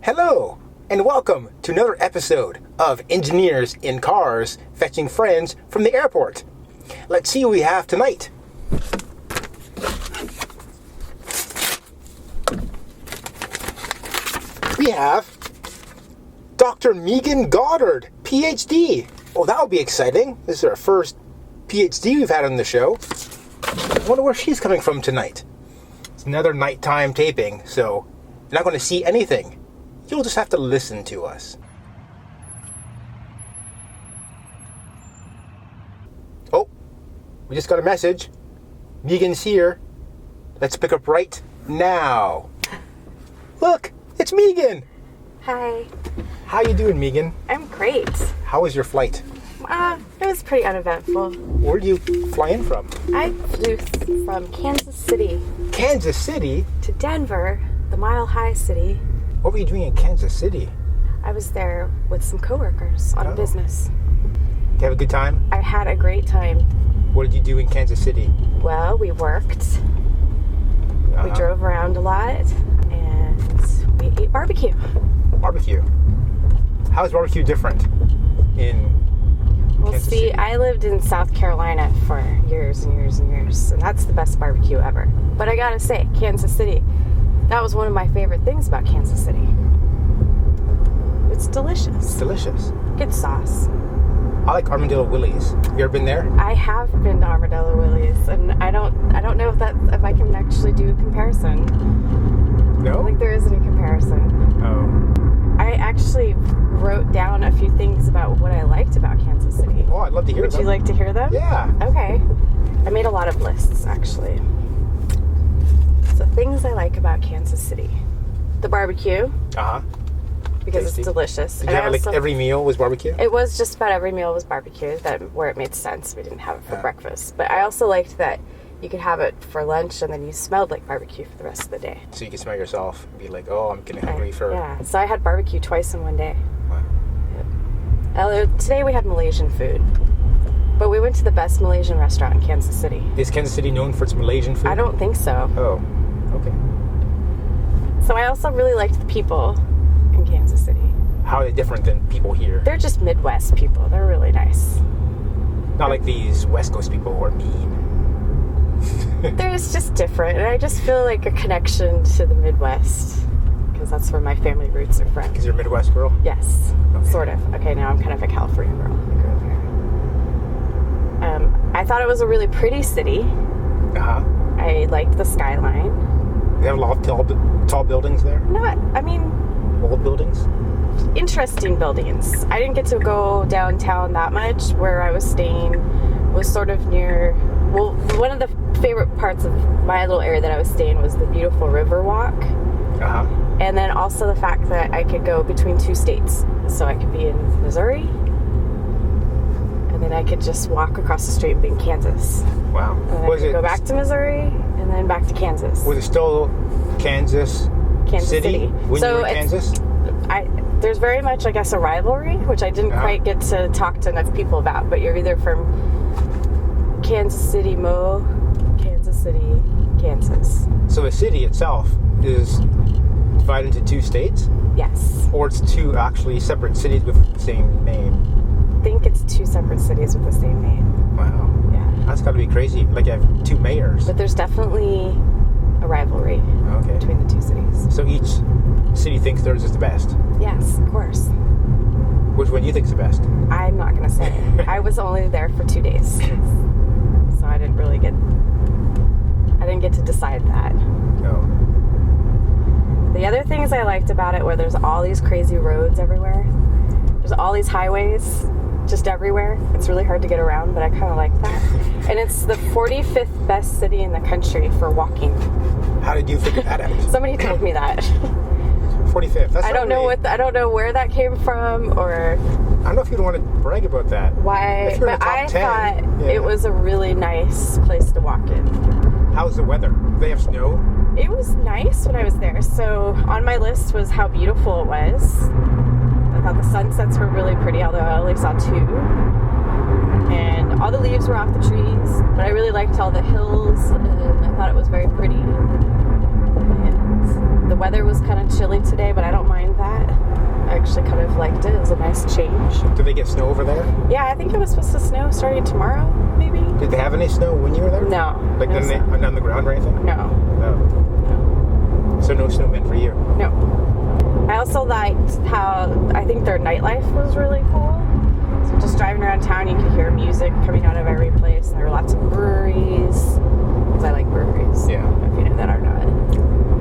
Hello, and welcome to another episode of Engineers in Cars Fetching Friends from the Airport. Let's see what we have tonight. We have Dr. Megan Goddard, PhD. Oh, that'll be exciting. This is our first PhD we've had on the show. I wonder where she's coming from tonight. It's another nighttime taping, so you're not going to see anything. You'll just have to listen to us. Oh, we just got a message. Megan's here. Let's pick up right now. Look, it's Megan. Hi. How you doing, Megan? I'm great. How was your flight? It was pretty uneventful. Where did you fly in from? I flew from Kansas City Kansas City? to Denver, the Mile High City. What were you doing in Kansas City? I was there with some coworkers on business. Did you have a good time? I had a great time. What did you do in Kansas City? Well, we worked. We drove around a lot, and we ate barbecue. Barbecue. How is barbecue different in Well, Kansas see, City? I lived in South Carolina for years and years and years, and that's the best barbecue ever. But I gotta say, Kansas City, that was one of my favorite things about Kansas City. It's delicious. It's delicious. Good sauce. I like Armadillo Willie's. Have you ever been there? I have been to Armadillo Willie's, and I don't know if I can actually do a comparison. I don't No? think there is any comparison. Oh. I actually wrote down a few things about what I liked about Kansas City. Oh, I'd love to hear Would them. you like to hear them? Yeah. Okay. I made a lot of lists, actually. So things I like about Kansas City. The barbecue, Uh-huh. because Tasty. it's delicious. Did you have like every meal was barbecue? It was just about every meal was barbecue, where it made sense. We didn't have it for breakfast. But I also liked that you could have it for lunch and then you smelled like barbecue for the rest of the day. So you can smell yourself and be like, oh, I'm getting hungry for... Yeah, so I had barbecue twice in one day. Wow. Today we had Malaysian food. But we went to the best Malaysian restaurant in Kansas City. Is Kansas City known for its Malaysian food? I don't think so. Oh, okay. So I also really liked the people in Kansas City. How are they different than people here? They're just Midwest people. They're really nice. Not like these West Coast people who are mean. They're just different. And I just feel like a connection to the Midwest. Because that's where my family roots are from. Because you're a Midwest girl? Yes, Okay. sort of. Okay, now I'm kind of a California girl. I grew up here. I thought it was a really pretty city. Uh-huh. I liked the skyline. They have a lot of tall buildings there? Old buildings? interesting buildings. I didn't get to go downtown that much. Where I was staying was sort of near, well, one of the favorite parts of my little area that I was staying was the beautiful river walk. Uh-huh. And then also the fact that I could go between two states. So I could be in Missouri, and then I could just walk across the street and be in Kansas. Wow. And then I could go back to Missouri, and then back to Kansas. Was it still Kansas City? When you were in Kansas? There's very much, I guess, a rivalry, which I didn't quite get to talk to enough people about, but you're either from Kansas City, Kansas City, Kansas. So the city itself is divided into two states? Yes. Or it's two actually separate cities with the same name? I think it's two separate cities with the same name. Wow. Yeah. That's got to be crazy. Like you have two mayors. But there's definitely a rivalry Okay. between the two cities. So each city thinks theirs is the best. Yes, of course. Which one do you think is the best? I'm not going to say. I was only there for 2 days. So I didn't get to decide that. No. The other things I liked about it were there's all these crazy roads everywhere. There's all these highways just everywhere. It's really hard to get around, but I kind of like that. And it's the 45th best city in the country for walking. How did you figure that out? Somebody told me that. 45th. That's I don't know I don't know where that came from or I don't know if you'd want to brag about that. why, If you're in but the top I 10, thought yeah. it was a really nice place to walk in. How's the weather? Do they have snow? It was nice when I was there. So on my list was how beautiful it was. I thought the sunsets were really pretty, although I only saw two. And all the leaves were off the trees, but I really liked all the hills, and I thought it was very pretty. And the weather was kind of chilly today, but I don't mind that. nice change. Do they get snow over there? Yeah, I think it was supposed to snow starting tomorrow, maybe. Did they have any snow when you were there? No. Like no on the ground or anything? No. No. So no snow meant for you? No. I also liked how I think their nightlife was really cool. So just driving around town, you could hear music coming out of every place. And there were lots of breweries. Because I like breweries. Yeah. If you know that or not.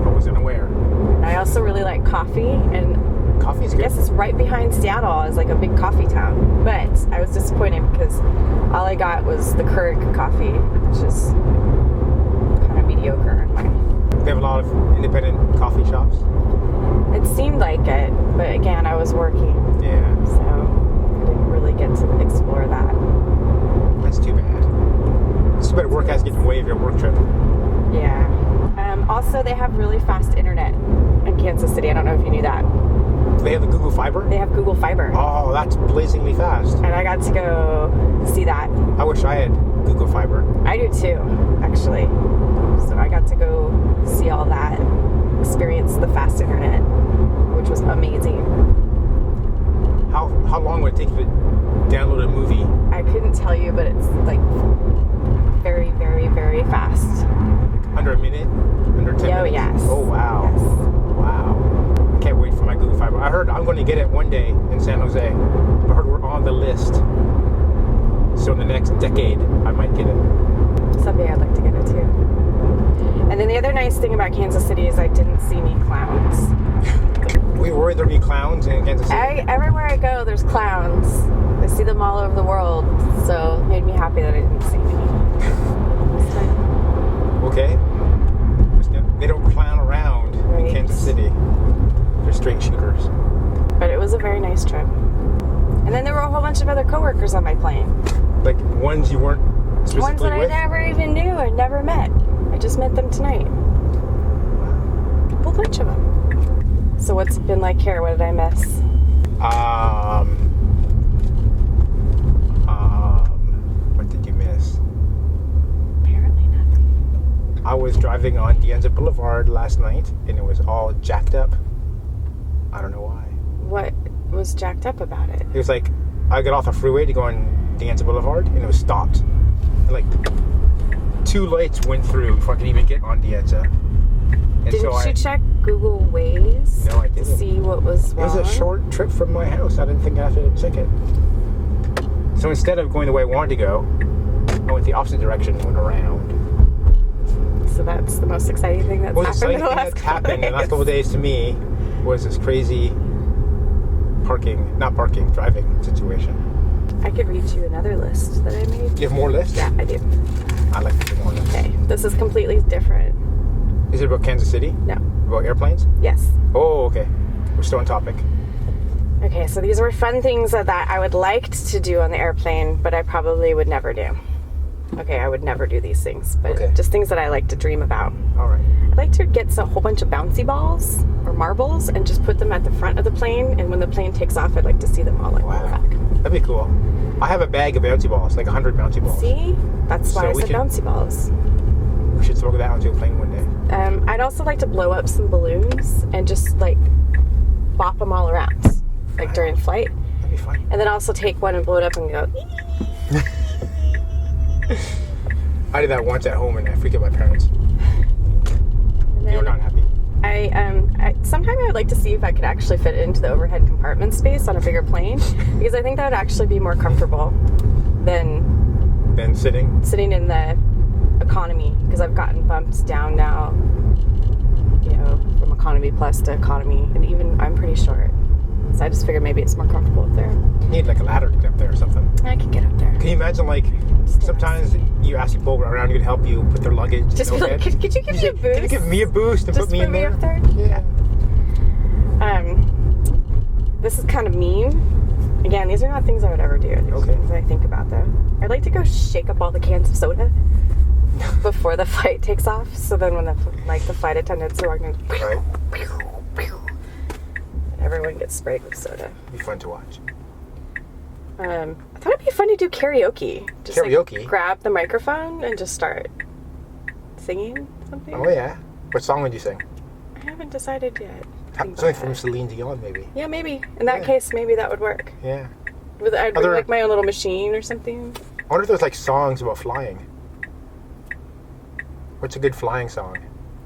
I wasn't aware. I also really like coffee, and Coffee's I good. guess it's right behind Seattle. It's like a big coffee town. But I was disappointed because all I got was the Keurig coffee, which is kind of mediocre in my... They have a lot of independent coffee shops. It seemed like it, but again, I was working. Yeah. So I didn't really get to explore that. That's too bad. It's too bad work has to get in the way of your work trip. Yeah. Also, they have really fast internet in Kansas City. I don't know if you knew that. They have the Google Fiber? They have Google Fiber. Oh, that's blazingly fast. And I got to go see that. I wish I had Google Fiber. I do too, actually. So I got to go see all that, experience the fast internet, which was amazing. How long would it take to download a movie? I couldn't tell you, but it's like very, very, very fast. Under a minute? Under 10 Oh, minutes? yes. Oh, wow. Yes. Wow. I can't wait for my Google Fiber. I heard I'm going to get it one day in San Jose. I heard we're on the list. So in the next decade, I might get it. Someday I'd like to get it too. And then the other nice thing about Kansas City is I didn't see any clowns. Were you worried there'd be clowns in Kansas City? Everywhere I go, there's clowns. I see them all over the world, so it made me happy that I didn't see any. Okay. They don't clown around Right. in Kansas City. They're straight shooters. But it was a very nice trip. And then there were a whole bunch of other coworkers on my plane. Like ones you weren't specifically Ones that I with? never even knew or never met. I just met them tonight. A whole bunch of them. So what's it been like here? What did I miss? What did you miss? Apparently nothing. I was driving on Dianza Boulevard last night, and it was all jacked up. I don't know why. What was jacked up about it? It was like, I got off the freeway to go on Dianza Boulevard, and it was stopped. And like, 2 lights went through before I could even get on Dianza. And Didn't you check Google Waze No, I to didn't. see what was It wrong? was a short trip from my house. I didn't think I'd have to check it. So instead of going the way I wanted to go, I went the opposite direction and went around. So that's the most exciting thing that's What happened exciting in the thing last that's couple happened in the last days. couple of days to me was this crazy driving situation. I could read you another list that I made. You have more lists? Yeah, I do. I like to do more lists. Okay, this is completely different. Is it about Kansas City? No. About airplanes? Yes. Oh, okay. We're still on topic. Okay, so these were fun things that I would like to do on the airplane, but I probably would never do. Okay, I would never do these things, but Okay. just things that I like to dream about. All right. I'd like to get a whole bunch of bouncy balls or marbles and just put them at the front of the plane, and when the plane takes off, I'd like to see them all like roll Wow. back. That'd be cool. I have a bag of bouncy balls, like 100 bouncy balls. See? That's why So I we said should- bouncy balls. We should smuggle that onto a plane one day. I'd also like to blow up some balloons and just like bop them all around, like during flight. That'd be fun. And then also take one and blow it up and go. I did that once at home and I freaked out my parents. And They were not happy. Sometime I would like to see if I could actually fit it into the overhead compartment space on a bigger plane, because I think that would actually be more comfortable than Then sitting in the economy, because I've gotten bumped down now, you know, from economy plus to economy, and even I'm pretty short. So I just figured maybe it's more comfortable up there. You need like a ladder to get up there or something. I could get up there. Can you imagine, like, sometimes you ask people around you to help you put their luggage in Just be like, overhead? could you give me a boost? Can you give me a boost and Just put me put in me there? up there? Yeah. This is kind of mean. Again, these are not things I would ever do. These are Okay. things I think about, though. I'd like to go shake up all the cans of soda before the flight takes off. So then when the flight attendants are walking in, Right. everyone gets sprayed with soda. It'd be fun to watch. I thought it'd be fun to do karaoke. Just Karaoke? Like, grab the microphone and just start singing something. Oh, yeah. What song would you sing? I haven't decided yet. Something from Celine Dion, maybe. Yeah, maybe. In that case, maybe that would work. Yeah. I'd bring like my own little machine or something. I wonder if there's like songs about flying. What's a good flying song?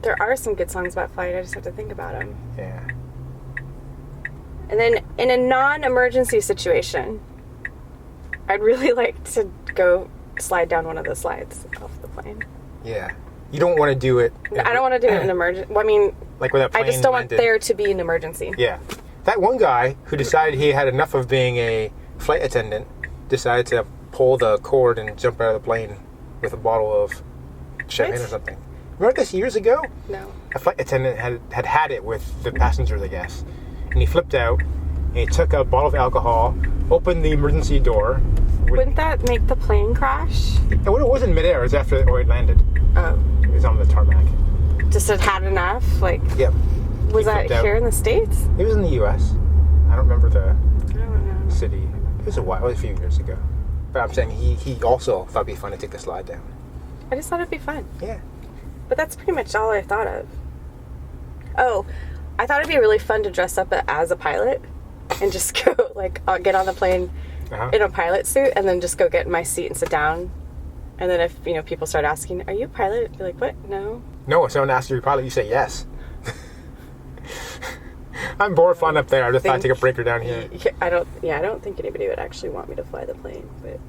There are some good songs about flying. I just have to think about them. Yeah. And then in a non-emergency situation, I'd really like to go slide down one of the slides off the plane. Yeah. You don't want to do it. I don't want to do it in emergency. Well, I mean, like when that plane I just don't want landed. there to be an emergency. Yeah. That one guy who decided he had enough of being a flight attendant decided to pull the cord and jump out of the plane with a bottle of champagne or something. Remember this years ago? No. A flight attendant had it with the passengers, I guess. And he flipped out, and he took a bottle of alcohol, opened the emergency door. Wouldn't that make the plane crash? And when it was in midair, it was after it landed. Oh. It was on the tarmac. Just had enough? Like, Yep. was that here in the States? It was in the U.S. I don't remember the I don't know. city. It was a few years ago. But I'm saying he also thought it'd be fun to take the slide down. I just thought it'd be fun. Yeah. But that's pretty much all I thought of. Oh, I thought it'd be really fun to dress up as a pilot and just go, like, I'll get on the plane in a pilot suit and then just go get in my seat and sit down. And then if, people start asking, are you a pilot? I'd be like, what? No. No, if someone asks you, pilot, you say yes. I'm bored fun up there. I just thought I'd take a breaker down here. I don't think anybody would actually want me to fly the plane, but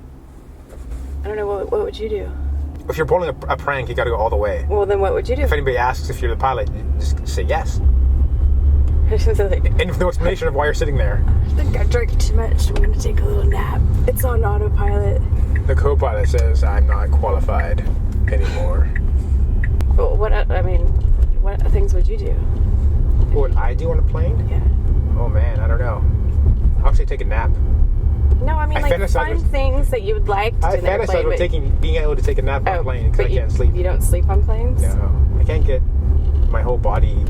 I don't know, what would you do? If you're pulling a prank, you got to go all the way. Well, then what would you do? If anybody asks if you're the pilot, you just say yes. Like, and with no explanation of why you're sitting there. I think I drank too much. I'm going to take a little nap. It's on autopilot. The co-pilot says, I'm not qualified anymore. Well, what things would you do? What would I do on a plane? Yeah. Oh, man, I don't know. I would say take a nap. No, I mean, like fun things that you would like to do on an airplane. I fantasize with being able to take a nap on a plane because I can't sleep. You don't sleep on planes? No. I can't get my whole body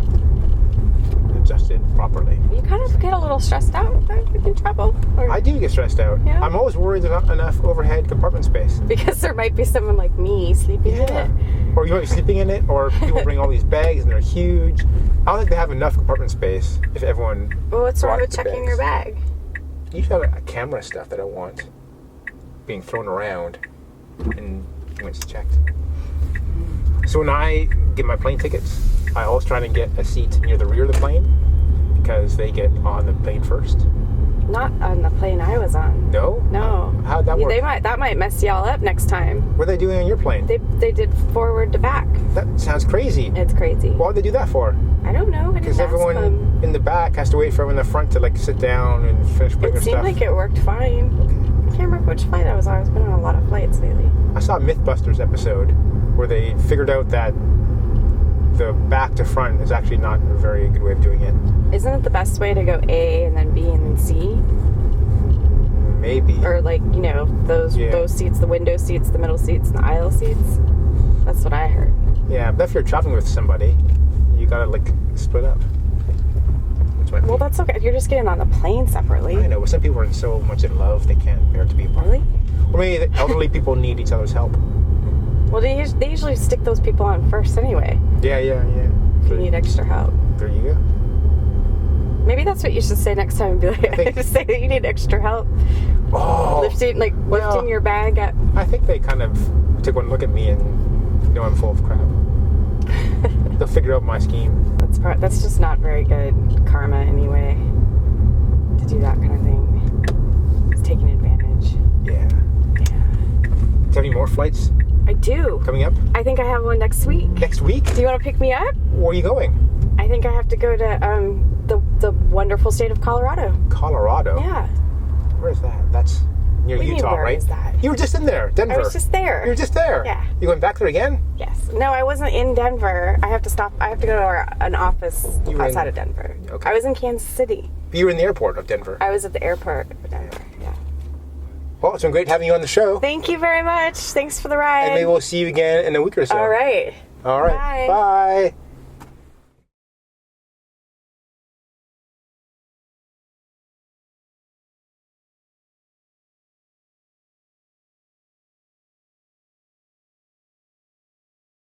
adjusted properly. You kind of get a little stressed out in travel. I do get stressed out. Yeah. I'm always worried there's not enough overhead compartment space. Because there might be someone like me sleeping in it. Or you might be sleeping in it, or people bring all these bags and they're huge. I don't think they have enough compartment space if everyone... Well, what's wrong with checking your bag? You should have a camera stuff that I want being thrown around and when it's checked. So when I get my plane tickets, I always try to get a seat near the rear of the plane because they get on the plane first. Not on the plane I was on. No? No. How'd that work? That might mess y'all up next time. What are they doing on your plane? They did forward to back. That sounds crazy. It's crazy. Why would they do that for? I don't know. Because everyone in the back has to wait for everyone in the front to like sit down and finish putting their stuff. It seemed like it worked fine. Okay. I can't remember which flight I was on. I've been on a lot of flights lately. I saw a Mythbusters episode where they figured out that the back to front is actually not a very good way of doing it. Isn't it the best way to go A and then B and then C? Maybe. Or like, those seats, the window seats, the middle seats, and the aisle seats. That's what I heard. Yeah, but if you're traveling with somebody, you gotta like split up. Well, that's okay. You're just getting on the plane separately. I know, but some people are so much in love they can't bear to be apart. Really? Or maybe the elderly people need each other's help. Well, they usually stick those people on first anyway. Yeah. If you need extra help. There you go. Maybe that's what you should say next time. Be like, just say that you need extra help. Oh. Lifting your bag up. I think they kind of took one look at me and know I'm full of crap. They'll figure out my scheme. That's just not very good karma anyway. To do that kind of thing. It's taking advantage. Yeah. Do you have any more flights? I do. Coming up? I think I have one next week. Next week? Do you want to pick me up? Where are you going? I think I have to go to the wonderful state of Colorado. Colorado? Yeah. Where's that? That's near Utah, where right? Is that? You were just in there, Denver. I was just there. You were just there? Yeah. You going back there again? Yes. No, I wasn't in Denver. I have to stop. I have to go to an office outside of Denver. Okay. I was in Kansas City. You were in the airport of Denver. I was at the airport of Denver, yeah. Well, it's been great having you on the show. Thank you very much. Thanks for the ride. And maybe we'll see you again in a week or so. All right. All right. Bye. Bye.